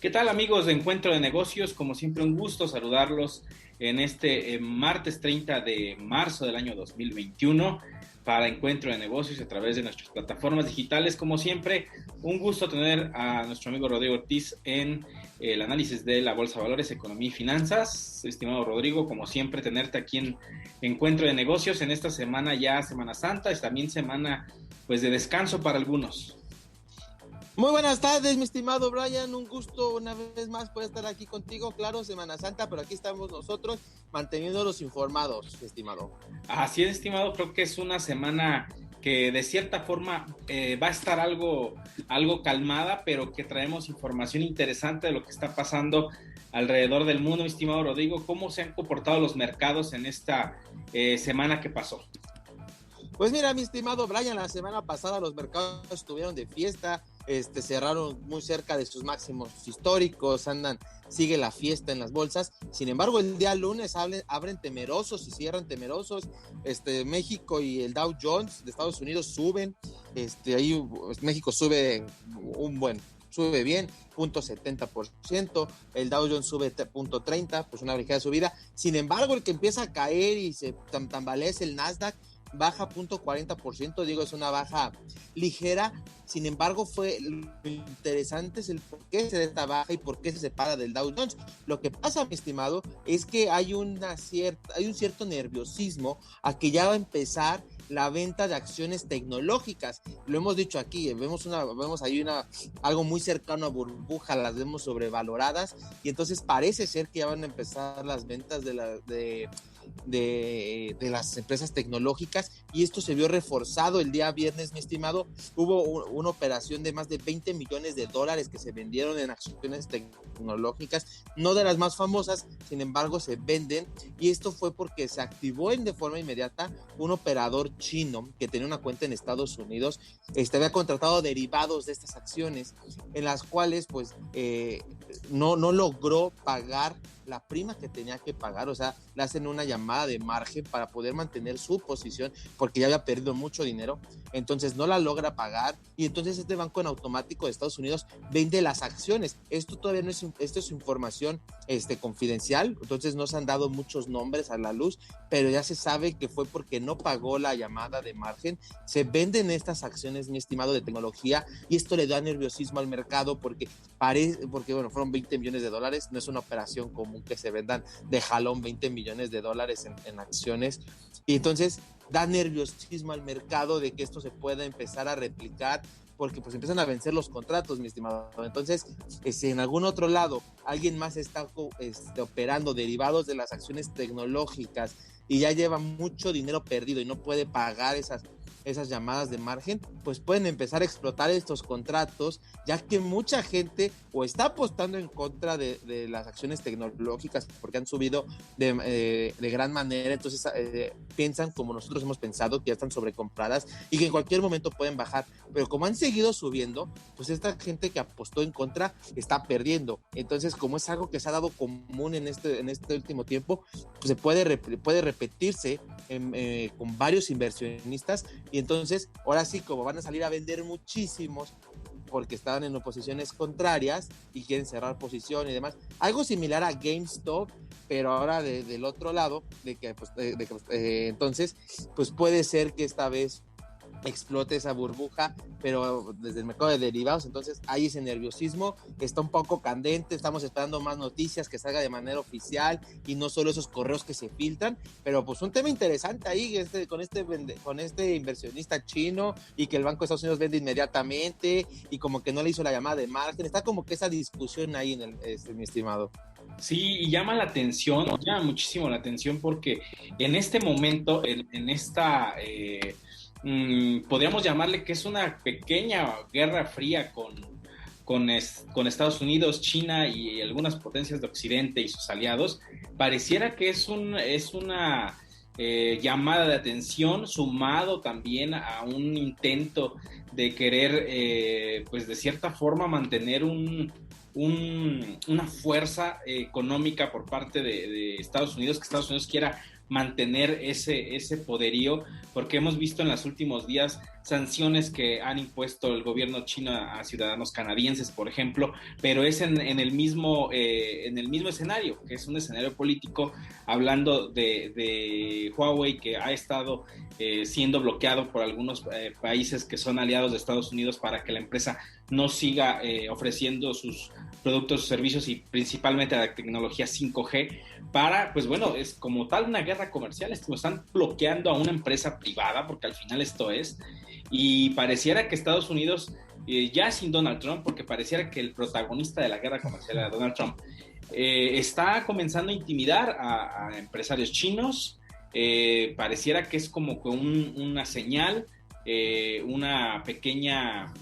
¿Qué tal, amigos de Encuentro de Negocios? Como siempre, un gusto saludarlos en este martes 30 de marzo del año 2021 para Encuentro de Negocios a través de nuestras plataformas digitales. Como siempre, un gusto tener a nuestro amigo Rodrigo Ortiz en el análisis de la Bolsa de Valores, Economía y Finanzas. Estimado Rodrigo, como siempre, tenerte aquí en Encuentro de Negocios en esta semana ya Semana Santa, es también semana pues de descanso para algunos. Muy buenas tardes, mi estimado Brian, un gusto una vez más poder estar aquí contigo, claro, Semana Santa, pero aquí estamos nosotros manteniéndolos informados, estimado. Así es, estimado, creo que es una semana que de cierta forma va a estar algo calmada, pero que traemos información interesante de lo que está pasando alrededor del mundo, mi estimado Rodrigo. ¿Cómo se han comportado los mercados en esta semana que pasó? Pues mira, mi estimado Brian, la semana pasada los mercados estuvieron de fiesta, cerraron muy cerca de sus máximos históricos, sigue la fiesta en las bolsas. Sin embargo, el día lunes abren temerosos y cierran temerosos. México y el Dow Jones de Estados Unidos suben. México sube sube bien, 0.70%, el Dow Jones sube 0.30%, pues una ligera subida. Sin embargo, el que empieza a caer y se tambalea es el Nasdaq, baja 0.40%, digo, es una baja ligera. Sin embargo, lo interesante es el por qué se da esta baja y por qué se separa del Dow Jones. Lo que pasa, mi estimado, es que hay un cierto nerviosismo a que ya va a empezar la venta de acciones tecnológicas. Lo hemos dicho aquí, vemos ahí algo muy cercano a burbuja, las vemos sobrevaloradas, y entonces parece ser que ya van a empezar las ventas de las empresas tecnológicas, y esto se vio reforzado el día viernes, mi estimado. Hubo una operación de más de $20 millones que se vendieron en acciones tecnológicas, no de las más famosas, sin embargo se venden, y esto fue porque se activó de forma inmediata un operador chino que tenía una cuenta en Estados Unidos. Había contratado derivados de estas acciones, en las cuales pues no logró pagar la prima que tenía que pagar. O sea, le hacen una llamada de margen para poder mantener su posición porque ya había perdido mucho dinero, entonces no la logra pagar, y entonces este banco en automático de Estados Unidos vende las acciones. Esto todavía no es, esto es información confidencial, entonces no se han dado muchos nombres a la luz, pero ya se sabe que fue porque no pagó la llamada de margen. Se venden estas acciones, mi estimado, de tecnología, y esto le da nerviosismo al mercado porque bueno, fueron $20 millones, no es una operación común que se vendan de jalón $20 millones en acciones, y entonces da nerviosismo al mercado de que esto se pueda empezar a replicar, porque pues empiezan a vencer los contratos, mi estimado. Entonces, si en algún otro lado alguien más está operando derivados de las acciones tecnológicas y ya lleva mucho dinero perdido y no puede pagar esas llamadas de margen, pues pueden empezar a explotar estos contratos, ya que mucha gente o está apostando en contra de las acciones tecnológicas porque han subido de gran manera. Entonces piensan, como nosotros hemos pensado, que ya están sobrecompradas y que en cualquier momento pueden bajar, pero como han seguido subiendo, pues esta gente que apostó en contra está perdiendo. Entonces, como es algo que se ha dado común en este último tiempo, pues se puede repetirse con varios inversionistas, y entonces ahora sí, como van a salir a vender muchísimos porque estaban en oposiciones contrarias y quieren cerrar posición y demás, algo similar a GameStop, pero ahora del otro lado, entonces pues puede ser que esta vez explote esa burbuja, pero desde el mercado de derivados. Entonces hay ese nerviosismo, está un poco candente, estamos esperando más noticias, que salga de manera oficial y no solo esos correos que se filtran, pero pues un tema interesante ahí con este inversionista chino, y que el Banco de Estados Unidos vende inmediatamente y como que no le hizo la llamada de margen. Está como que esa discusión ahí mi estimado. Sí, y llama muchísimo la atención porque en este momento, en esta podríamos llamarle que es una pequeña guerra fría con Estados Unidos, China y algunas potencias de Occidente y sus aliados. Pareciera que es una llamada de atención, sumado también a un intento de querer, pues de cierta forma, mantener una fuerza económica por parte de Estados Unidos, que Estados Unidos quiera mantener ese poderío, porque hemos visto en los últimos días sanciones que han impuesto el gobierno chino a ciudadanos canadienses, por ejemplo, pero es en el mismo escenario, que es un escenario político, hablando de Huawei, que ha estado siendo bloqueado por algunos países que son aliados de Estados Unidos para que la empresa no siga ofreciendo sus productos o servicios, y principalmente la tecnología 5G, para, pues bueno, es como tal una guerra comercial. Están bloqueando a una empresa privada, porque al final esto es, y pareciera que Estados Unidos, ya sin Donald Trump, porque pareciera que el protagonista de la guerra comercial era Donald Trump, está comenzando a intimidar a empresarios chinos. Pareciera que es como que una señal, una pequeña,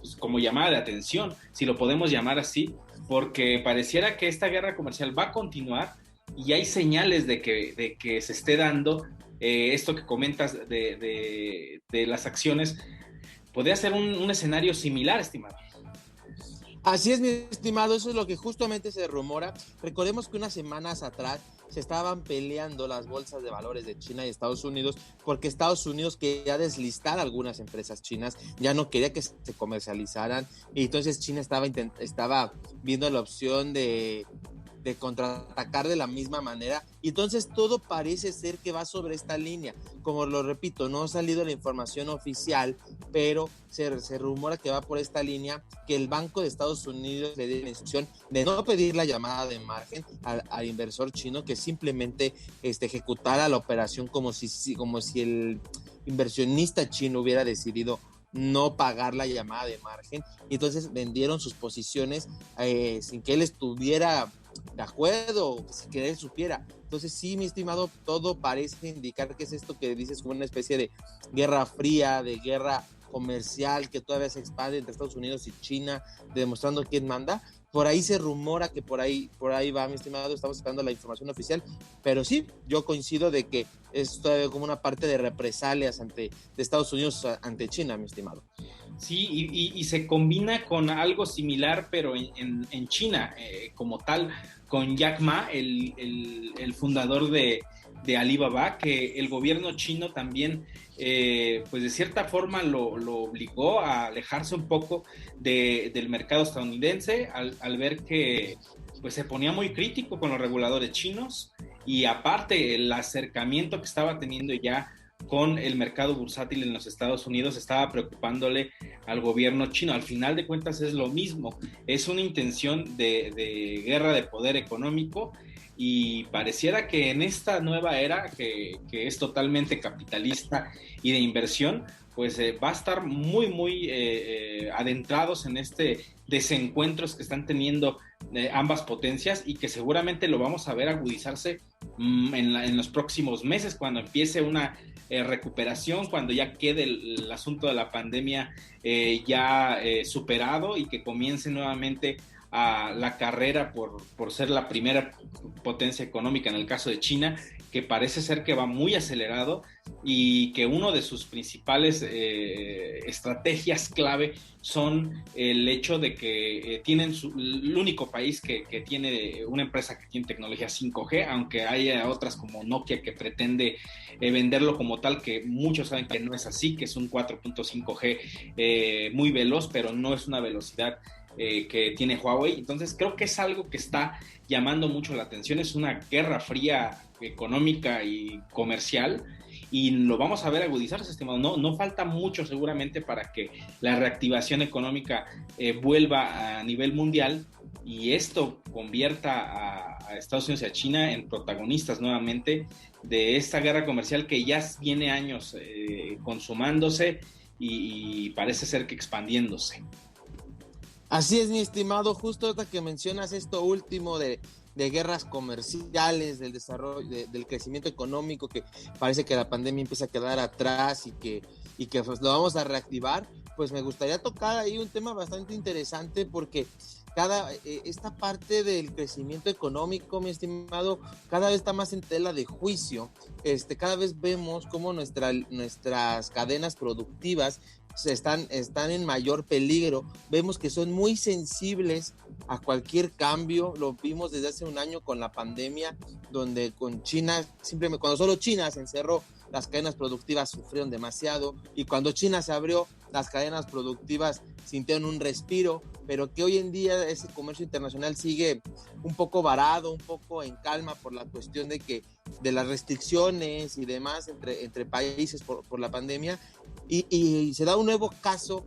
pues, como llamada de atención, si lo podemos llamar así, porque pareciera que esta guerra comercial va a continuar, y hay señales de que se esté dando esto que comentas de las acciones. Podría ser un escenario similar, estimado. Así es, mi estimado, eso es lo que justamente se rumora. Recordemos que unas semanas atrás se estaban peleando las bolsas de valores de China y Estados Unidos, porque Estados Unidos quería deslistar algunas empresas chinas, ya no quería que se comercializaran, y entonces China estaba viendo la opción de contraatacar de la misma manera, y entonces todo parece ser que va sobre esta línea. Como lo repito, no ha salido la información oficial, pero se rumora que va por esta línea, que el Banco de Estados Unidos le dé la instrucción de no pedir la llamada de margen al inversor chino, que simplemente ejecutara la operación como si el inversionista chino hubiera decidido no pagar la llamada de margen, y entonces vendieron sus posiciones sin que él estuviera de acuerdo, o sin que él supiera. Entonces sí, mi estimado, todo parece indicar que es esto que dices, como una especie de guerra fría, de guerra comercial que todavía se expande entre Estados Unidos y China, demostrando quién manda. Por ahí se rumora que por ahí va, mi estimado, estamos esperando la información oficial, pero sí, yo coincido de que es todavía como una parte de represalias de Estados Unidos ante China, mi estimado. Sí, y se combina con algo similar, pero en China, como tal, con Jack Ma, el fundador de Alibaba, que el gobierno chino también, pues de cierta forma lo obligó a alejarse un poco del mercado estadounidense, al ver que pues se ponía muy crítico con los reguladores chinos, y aparte el acercamiento que estaba teniendo ya con el mercado bursátil en los Estados Unidos estaba preocupándole al gobierno chino. Al final de cuentas es lo mismo, es una intención de guerra de poder económico, y pareciera que en esta nueva era que es totalmente capitalista y de inversión, pues va a estar muy adentrados en desencuentros que están teniendo ambas potencias, y que seguramente lo vamos a ver agudizarse en los próximos meses, cuando empiece una recuperación, cuando ya quede el asunto de la pandemia ya superado, y que comience nuevamente a la carrera por ser la primera potencia económica en el caso de China, que parece ser que va muy acelerado, y que uno de sus principales estrategias clave son el hecho de que tienen el único país que tiene una empresa que tiene tecnología 5G, aunque haya otras como Nokia que pretende venderlo como tal, que muchos saben que no es así, que es un 4.5G muy veloz, pero no es una velocidad que tiene Huawei. Entonces creo que es algo que está llamando mucho la atención, es una guerra fría económica y comercial, y lo vamos a ver agudizarse, estimado. No falta mucho seguramente para que la reactivación económica vuelva a nivel mundial, y esto convierta a Estados Unidos y a China en protagonistas nuevamente de esta guerra comercial que ya viene años consumándose, y parece ser que expandiéndose. Así es, mi estimado, justo ahorita que mencionas esto último de guerras comerciales, del desarrollo, del crecimiento económico, que parece que la pandemia empieza a quedar atrás y que pues lo vamos a reactivar, pues me gustaría tocar ahí un tema bastante interesante porque esta parte del crecimiento económico, mi estimado, cada vez está más en tela de juicio. Cada vez vemos cómo nuestras cadenas productivas están en mayor peligro. Vemos que son muy sensibles a cualquier cambio. Lo vimos desde hace un año con la pandemia, donde con China, simplemente cuando solo China se encerró, las cadenas productivas sufrieron demasiado, y cuando China se abrió, las cadenas productivas sintieron un respiro, pero que hoy en día ese comercio internacional sigue un poco varado, un poco en calma por la cuestión de las restricciones y demás entre países por la pandemia. Y se da un nuevo caso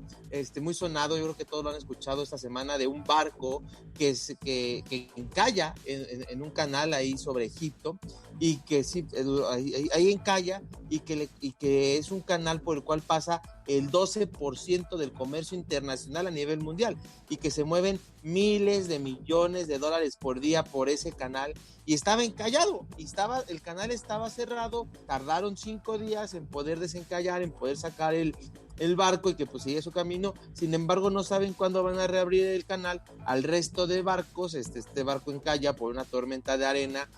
muy sonado, yo creo que todos lo han escuchado esta semana, de un barco que encalla en un canal ahí sobre Egipto, y que sí, ahí encalla, y que es un canal por el cual pasa el 12% del comercio internacional a nivel mundial, y que se mueven miles de millones de dólares por día por ese canal, y estaba encallado, el canal estaba cerrado. Tardaron 5 días en poder desencallar, en poder sacar el barco, y que pues sigue su camino. Sin embargo, no saben cuándo van a reabrir el canal al resto de barcos. Este barco encalla por una tormenta de arena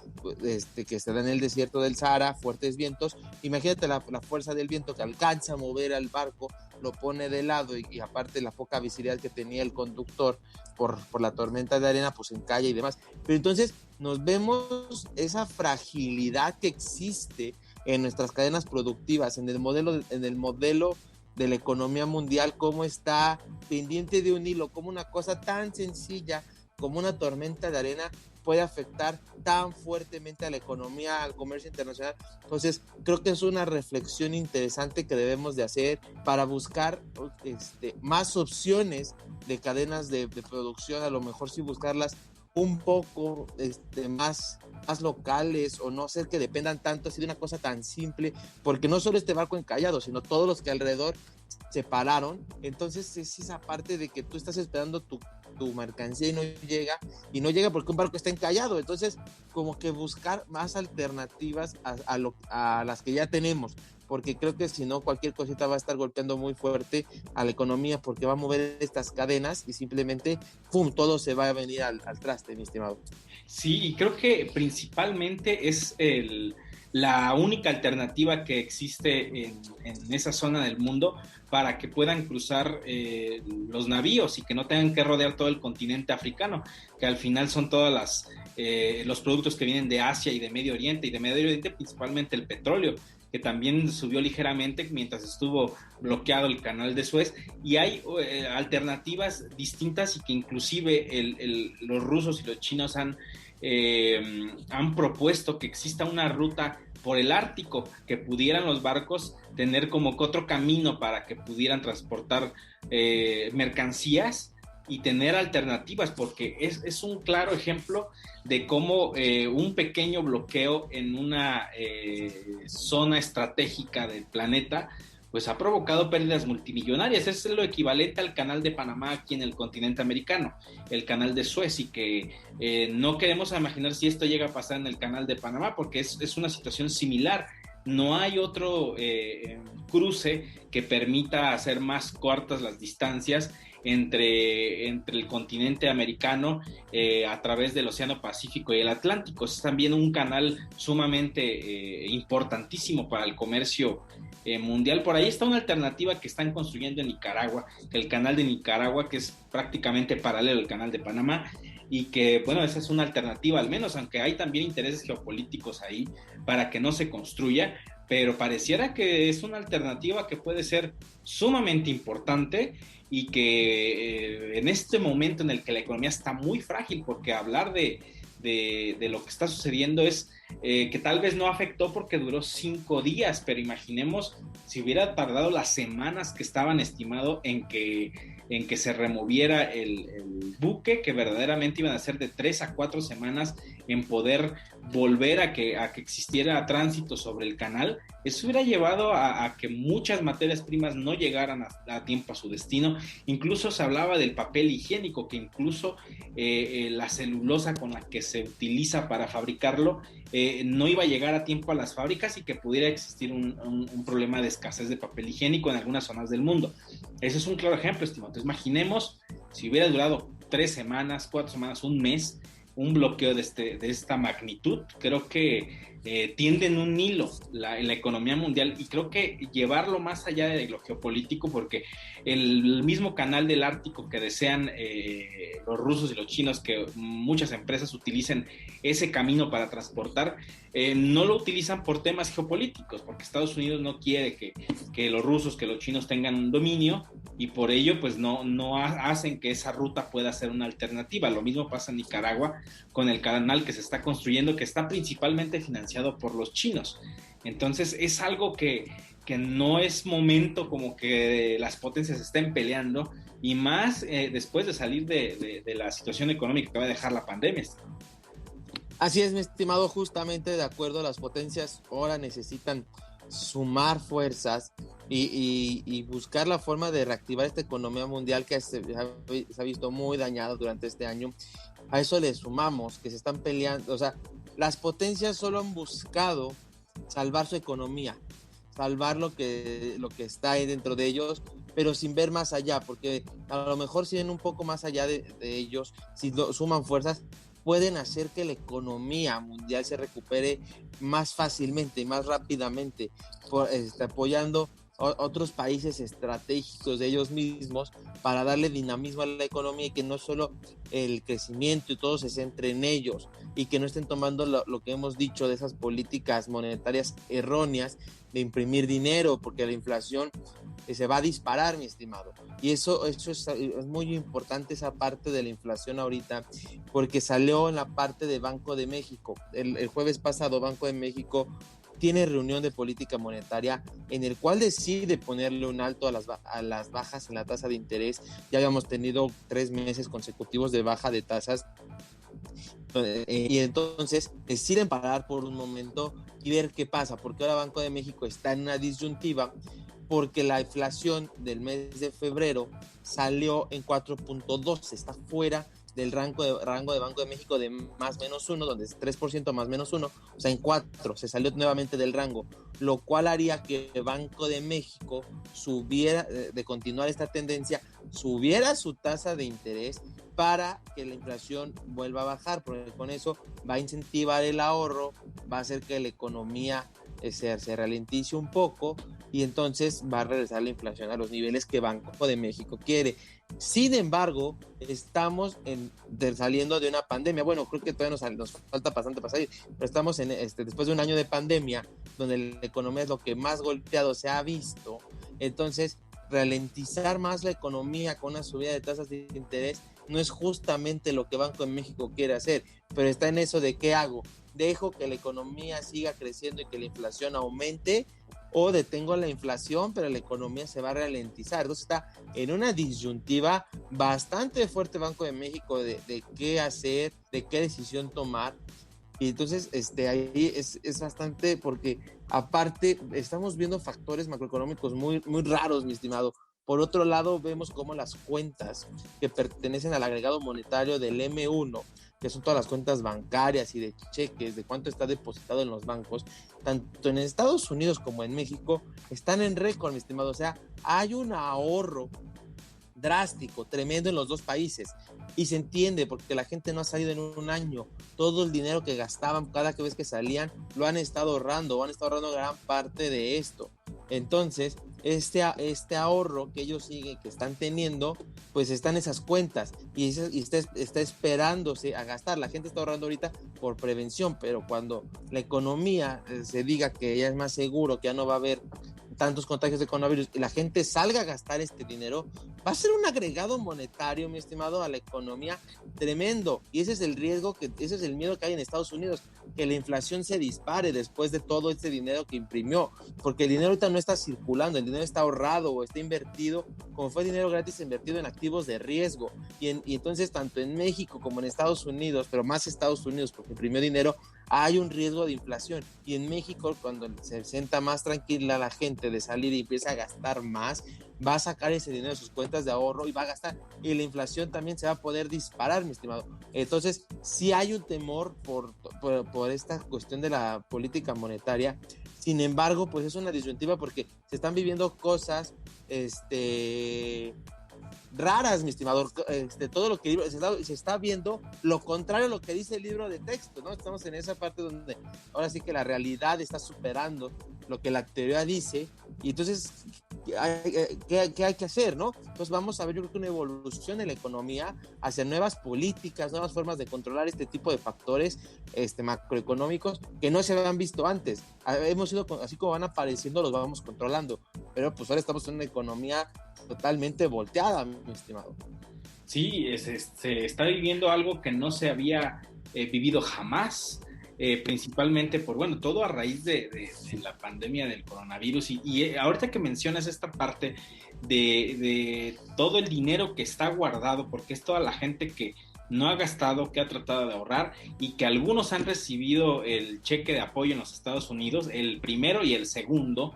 que se da en el desierto del Sahara, fuertes vientos. Imagínate la fuerza del viento que alcanza a mover al barco, lo pone de lado, y aparte la poca visibilidad que tenía el conductor por la tormenta de arena, pues encalla y demás. Pero entonces nos vemos esa fragilidad que existe en nuestras cadenas productivas, en el modelo de la economía mundial, cómo está pendiente de un hilo, cómo una cosa tan sencilla como una tormenta de arena puede afectar tan fuertemente a la economía, al comercio internacional. Entonces, creo que es una reflexión interesante que debemos de hacer para buscar más opciones de cadenas de producción, a lo mejor sí buscarlas un poco más locales, o no hacer que dependan tanto así de una cosa tan simple, porque no solo este barco encallado, sino todos los que alrededor se pararon. Entonces es esa parte de que tú estás esperando tu mercancía y no llega porque un barco está encallado. Entonces, como que buscar más alternativas a las que ya tenemos, porque creo que si no, cualquier cosita va a estar golpeando muy fuerte a la economía, porque va a mover estas cadenas y simplemente ¡pum!, todo se va a venir al traste, mi estimado. Sí, y creo que principalmente es la única alternativa que existe en esa zona del mundo para que puedan cruzar los navíos y que no tengan que rodear todo el continente africano, que al final son todas los productos que vienen de Asia y de Medio Oriente, principalmente el petróleo, que también subió ligeramente mientras estuvo bloqueado el canal de Suez, y hay alternativas distintas, y que inclusive los rusos y los chinos han propuesto que exista una ruta por el Ártico, que pudieran los barcos tener como que otro camino para que pudieran transportar mercancías y tener alternativas, porque es un claro ejemplo de cómo un pequeño bloqueo en una zona estratégica del planeta pues ha provocado pérdidas multimillonarias. Es lo equivalente al canal de Panamá aquí en el continente americano, el canal de Suez, y que no queremos imaginar si esto llega a pasar en el canal de Panamá, porque es una situación similar. No hay otro cruce que permita hacer más cortas las distancias entre el continente americano a través del Océano Pacífico y el Atlántico. Es también un canal sumamente importantísimo para el comercio mundial. Por ahí está una alternativa que están construyendo en Nicaragua, que el canal de Nicaragua, que es prácticamente paralelo al canal de Panamá, y que, bueno, esa es una alternativa al menos, aunque hay también intereses geopolíticos ahí para que no se construya, pero pareciera que es una alternativa que puede ser sumamente importante, y que en este momento en el que la economía está muy frágil, porque hablar de lo que está sucediendo es que tal vez no afectó porque duró 5 días, pero imaginemos si hubiera tardado las semanas que estaban estimado en que se removiera el buque, que verdaderamente iban a ser de 3 a 4 semanas en poder volver a que existiera tránsito sobre el canal. Eso hubiera llevado a que muchas materias primas no llegaran a tiempo a su destino. Incluso se hablaba del papel higiénico, que incluso la celulosa con la que se utiliza para fabricarlo no iba a llegar a tiempo a las fábricas y que pudiera existir un problema de escasez de papel higiénico en algunas zonas del mundo. Ese es un claro ejemplo, estimado. Entonces, imaginemos si hubiera durado 3 semanas, 4 semanas, un mes, un bloqueo de esta magnitud. Creo que tiende en un hilo en la economía mundial, y creo que llevarlo más allá de lo geopolítico, porque el mismo canal del Ártico que desean los rusos y los chinos, que muchas empresas utilicen ese camino para transportar, no lo utilizan por temas geopolíticos, porque Estados Unidos no quiere que los rusos, que los chinos tengan un dominio, y por ello pues no hacen que esa ruta pueda ser una alternativa. Lo mismo pasa en Nicaragua con el canal que se está construyendo, que está principalmente financiado por los chinos. Entonces es algo que no es momento como que las potencias estén peleando, y más después de salir de la situación económica que va a dejar la pandemia. Así es, mi estimado, justamente de acuerdo. Las potencias ahora necesitan sumar fuerzas y buscar la forma de reactivar esta economía mundial que se ha visto muy dañada durante este año. A eso le sumamos que se están peleando, o sea, las potencias solo han buscado salvar su economía, salvar lo que está ahí dentro de ellos, pero sin ver más allá, porque a lo mejor si ven un poco más allá de ellos, si suman fuerzas, pueden hacer que la economía mundial se recupere más fácilmente y más rápidamente, apoyando otros países estratégicos de ellos mismos para darle dinamismo a la economía, y que no solo el crecimiento y todo se centre en ellos, y que no estén tomando lo que hemos dicho de esas políticas monetarias erróneas de imprimir dinero, porque la inflación se va a disparar, mi estimado. Y eso es muy importante, esa parte de la inflación ahorita, porque salió en la parte de Banco de México. El jueves pasado, Banco de México tiene reunión de política monetaria en el cual decide ponerle un alto a las bajas en la tasa de interés. Ya habíamos tenido 3 meses consecutivos de baja de tasas, y entonces deciden parar por un momento y ver qué pasa, porque ahora Banco de México está en una disyuntiva, porque la inflación del mes de febrero salió en 4.2, está fuera del rango de Banco de México de más menos 1, donde es 3% más menos 1, o sea, en 4, se salió nuevamente del rango, lo cual haría que Banco de México subiera, de continuar esta tendencia, subiera su tasa de interés para que la inflación vuelva a bajar, porque con eso va a incentivar el ahorro, va a hacer que la economía se ralentice un poco, y entonces va a regresar la inflación a los niveles que Banco de México quiere. Sin embargo, estamos saliendo de una pandemia. Bueno, creo que todavía nos falta bastante para salir, pero estamos después de un año de pandemia, donde la economía es lo que más golpeado se ha visto. Entonces, ralentizar más la economía con una subida de tasas de interés no es justamente lo que Banco de México quiere hacer, pero está en eso de ¿qué hago? ¿Dejo que la economía siga creciendo y que la inflación aumente, o detengo la inflación pero la economía se va a ralentizar? Entonces está en una disyuntiva bastante fuerte Banco de México de qué hacer, de qué decisión tomar. Y entonces ahí es bastante, porque aparte estamos viendo factores macroeconómicos muy, muy raros, mi estimado. Por otro lado, vemos cómo las cuentas que pertenecen al agregado monetario del M1, que son todas las cuentas bancarias y de cheques, de cuánto está depositado en los bancos, tanto en Estados Unidos como en México, están en récord, mi estimado. O sea, hay un ahorro drástico, tremendo en los dos países, y se entiende porque la gente no ha salido en un año. Todo el dinero que gastaban cada vez que salían lo han estado ahorrando, gran parte de esto. Entonces, este ahorro que ellos siguen, que están teniendo, pues está en esas cuentas, y está esperándose a gastar. La gente está ahorrando ahorita por prevención, pero cuando la economía se diga que ya es más seguro, que ya no va a haber tantos contagios de coronavirus, y la gente salga a gastar este dinero, va a ser un agregado monetario, mi estimado, a la economía tremendo. Y ese es el riesgo, ese es el miedo que hay en Estados Unidos, que la inflación se dispare después de todo este dinero que imprimió, porque el dinero ahorita no está circulando, el dinero está ahorrado o está invertido, como fue dinero gratis invertido en activos de riesgo. Y entonces tanto en México como en Estados Unidos, pero más Estados Unidos porque imprimió dinero, hay un riesgo de inflación. Y en México, cuando se sienta más tranquila la gente de salir y empieza a gastar más, va a sacar ese dinero de sus cuentas de ahorro y va a gastar. Y la inflación también se va a poder disparar, mi estimado. Entonces, sí hay un temor por esta cuestión de la política monetaria. Sin embargo, pues es una disyuntiva porque se están viviendo cosas, raras, mi estimado. Todo lo que se está viendo lo contrario a lo que dice el libro de texto, ¿no? Estamos en esa parte donde ahora sí que la realidad está superando lo que la teoría dice, y entonces, ¿qué hay que hacer, no? Entonces vamos a ver, yo creo que una evolución en la economía hacia nuevas políticas, nuevas formas de controlar este tipo de factores macroeconómicos que no se habían visto antes. Hemos ido, así como van apareciendo, los vamos controlando, pero pues ahora estamos en una economía totalmente volteada, mi estimado. Sí, se está viviendo algo que no se había vivido jamás, principalmente por, bueno, todo a raíz de la pandemia del coronavirus. Y ahorita que mencionas esta parte de todo el dinero que está guardado, porque es toda la gente que no ha gastado, que ha tratado de ahorrar, y que algunos han recibido el cheque de apoyo en los Estados Unidos, el primero y el segundo.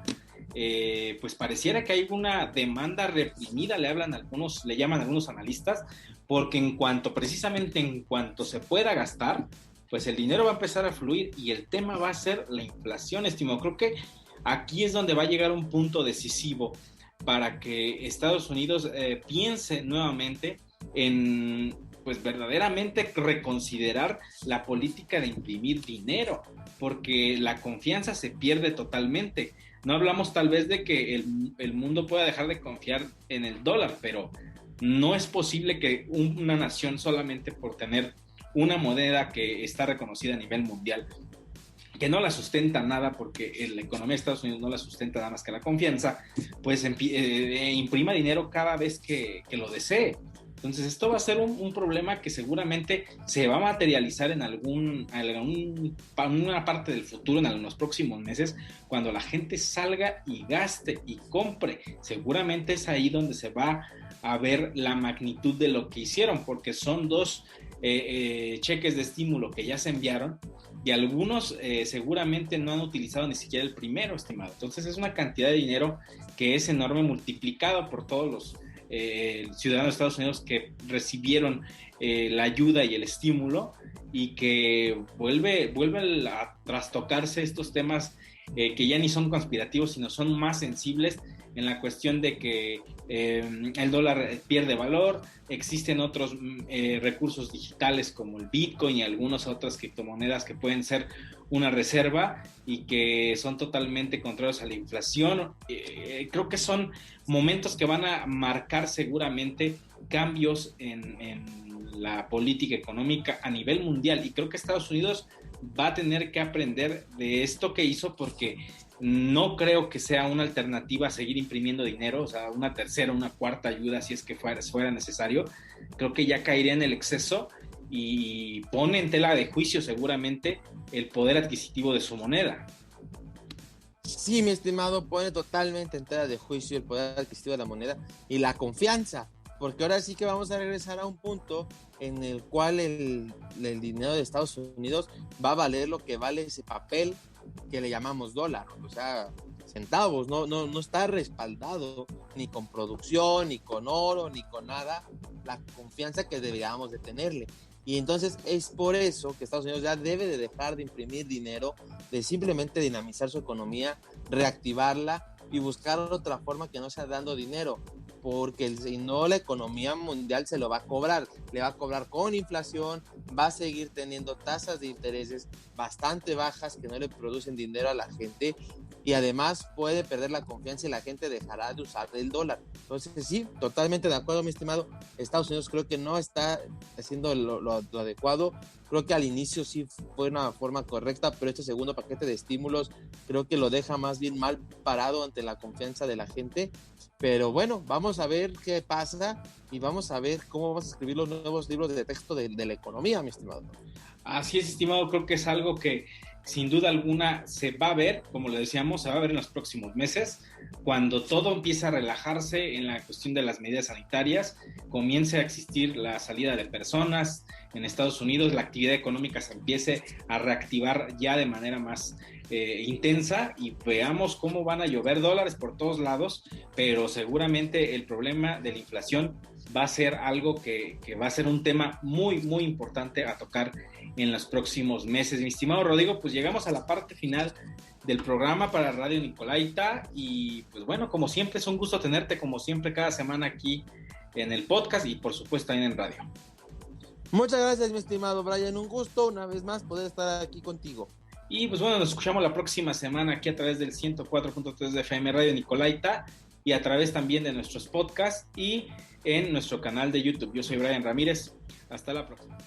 Pues pareciera que hay una demanda reprimida, le llaman algunos analistas, porque precisamente en cuanto se pueda gastar, pues el dinero va a empezar a fluir, y el tema va a ser la inflación, estimado. Creo que aquí es donde va a llegar un punto decisivo para que Estados Unidos piense nuevamente en, pues, verdaderamente reconsiderar la política de imprimir dinero, porque la confianza se pierde totalmente. No hablamos tal vez de que el mundo pueda dejar de confiar en el dólar, pero no es posible que una nación, solamente por tener una moneda que está reconocida a nivel mundial, que no la sustenta nada, porque la economía de Estados Unidos no la sustenta nada más que la confianza, pues imprima dinero cada vez que lo desee. Entonces esto va a ser un problema que seguramente se va a materializar en alguna parte del futuro, en los próximos meses, cuando la gente salga y gaste y compre. Seguramente es ahí donde se va a ver la magnitud de lo que hicieron, porque son dos cheques de estímulo que ya se enviaron, y algunos seguramente no han utilizado ni siquiera el primero, estimado. Entonces es una cantidad de dinero que es enorme, multiplicado por todos los ciudadanos de Estados Unidos que recibieron la ayuda y el estímulo, y que vuelve a trastocarse estos temas que ya ni son conspirativos, sino son más sensibles, en la cuestión de que el dólar pierde valor. Existen otros recursos digitales como el Bitcoin y algunas otras criptomonedas que pueden ser una reserva y que son totalmente contrarios a la inflación. Creo que son momentos que van a marcar seguramente cambios en la política económica a nivel mundial, y creo que Estados Unidos va a tener que aprender de esto que hizo, porque no creo que sea una alternativa a seguir imprimiendo dinero, o sea, una tercera, una cuarta ayuda si es que fuera necesario. Creo que ya caería en el exceso y pone en tela de juicio seguramente el poder adquisitivo de su moneda. Sí, mi estimado, pone totalmente en tela de juicio el poder adquisitivo de la moneda y la confianza, porque ahora sí que vamos a regresar a un punto en el cual el dinero de Estados Unidos va a valer lo que vale ese papel que le llamamos dólar, o sea, centavos. No está respaldado ni con producción, ni con oro, ni con nada, la confianza que deberíamos de tenerle. Y entonces es por eso que Estados Unidos ya debe de dejar de imprimir dinero, de simplemente dinamizar su economía, reactivarla y buscar otra forma que no sea dando dinero, porque si no, la economía mundial se lo va a cobrar, le va a cobrar con inflación, va a seguir teniendo tasas de intereses bastante bajas que no le producen dinero a la gente, y además puede perder la confianza y la gente dejará de usar el dólar. Entonces sí, totalmente de acuerdo, mi estimado. Estados Unidos creo que no está haciendo lo adecuado. Creo que al inicio sí fue una forma correcta, pero este segundo paquete de estímulos creo que lo deja más bien mal parado ante la confianza de la gente. Pero bueno, vamos a ver qué pasa y vamos a ver cómo vamos a escribir los nuevos libros de texto de la economía, mi estimado. Así es, estimado. Creo que es algo que sin duda alguna se va a ver, como le decíamos, se va a ver en los próximos meses, cuando todo empiece a relajarse en la cuestión de las medidas sanitarias, comience a existir la salida de personas en Estados Unidos, la actividad económica se empiece a reactivar ya de manera más intensa y veamos cómo van a llover dólares por todos lados, pero seguramente el problema de la inflación va a ser algo que va a ser un tema muy, muy importante a tocar en los próximos meses. Mi estimado Rodrigo, pues llegamos a la parte final del programa para Radio Nicolaita y pues bueno, como siempre es un gusto tenerte como siempre cada semana aquí en el podcast y por supuesto también en radio. Muchas gracias, mi estimado Brian, un gusto una vez más poder estar aquí contigo. Y pues bueno, nos escuchamos la próxima semana aquí a través del 104.3 de FM Radio Nicolaita y a través también de nuestros podcasts y en nuestro canal de YouTube. Yo soy Brian Ramírez. Hasta la próxima.